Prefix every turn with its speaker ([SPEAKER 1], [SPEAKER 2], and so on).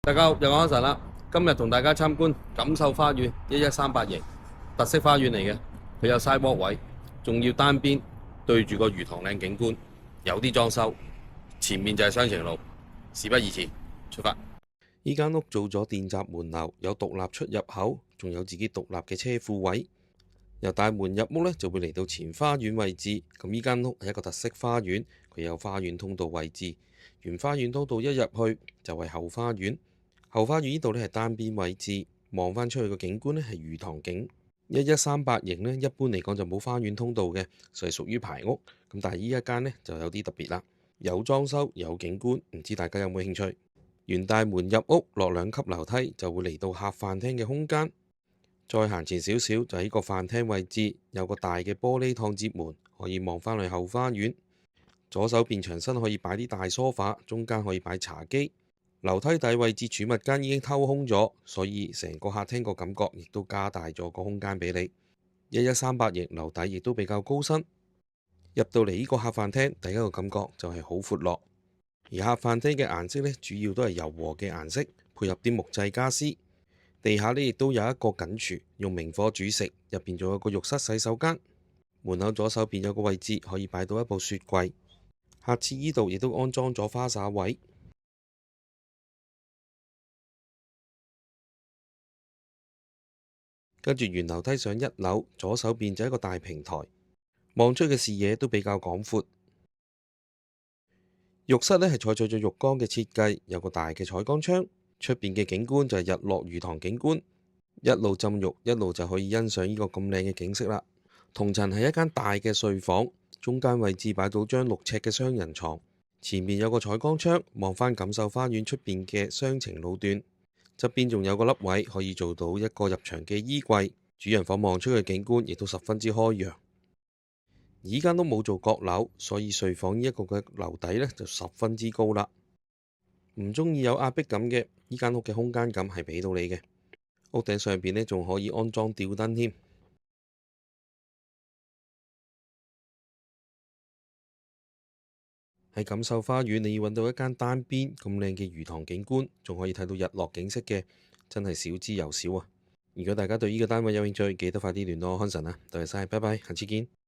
[SPEAKER 1] 大家好，又我神啦。今日同大家參觀錦繡花園1138型特色花園嚟嘅，佢有 sidewalk 位，仲要單邊對住個魚塘靚景觀，有啲裝修，前面就係雙程路。事不宜遲，出發。呢間屋做咗電閘門樓，有獨立出入口，仲有自己獨立嘅車庫位。由大門入屋呢，就會嚟到前花園位置。咁呢間屋係一個特色花園，佢有花園通道位置。原花園通道一入去就係後花園。後花園呢度呢係單邊位置，望返出去個景觀呢係魚塘景。1138型呢，一般嚟講就冇花園通道嘅，所以屬於排屋。咁但係呢一間呢就有啲特別啦，有裝修有景觀，唔知大家有冇興趣？沿大門入屋落2級樓梯就會嚟到客飯廳嘅空間。再行前少少就喺個飯廳位置，有個大嘅玻璃趟接門，可以望返去後花園。左手邊牆身可以擺啲大梳化，中間可以擺茶几。樓梯底位置儲物間已經偷空咗，所以成個客廳個感覺亦都加大咗個空間俾你。1138型樓底亦都比較高身。入到嚟呢個客飯廳，第一個感覺就係好闊落。而客飯廳嘅顏色呢，主要都係柔和嘅顏色，配合啲木製家私。地下呢亦都有一個緊廚，用明火煮食，入邊仲有個浴室洗手間。門口左手邊有個位置可以擺到一部雪櫃。客廁呢度亦都安裝咗花灑位。跟住沿樓梯上1樓，左手邊就一個大平台，望出嘅視野都比較廣闊。浴室呢係採取咗浴缸嘅設計，有個大嘅採光窗。出邊嘅景觀就係日落魚塘景觀，一路浸浴一路就可以欣賞呢個咁靚嘅景色啦。同層係一間大嘅睡房，中間位置擺到張6尺嘅雙人床，前面有個採光窗，望返錦繡花園出邊嘅雙程路段。側邊仲有個凹位，可以做到一個入場嘅衣櫃。主人房望出嘅景觀亦都十分之開揚。而間都冇做閣樓，所以睡房呢一個嘅樓底呢就十分之高啦。唔中意有壓迫感嘅，呢間屋嘅空間感係俾到你嘅。屋頂上邊呢仲可以安裝吊燈添。喺錦繡花園，你要揾到一間單邊咁靚嘅魚塘景觀，仲可以睇到日落景色嘅，真係少之又少啊！如果大家對呢個單位有興趣，記得快啲聯絡我康臣啊！多謝晒，拜拜，下次見。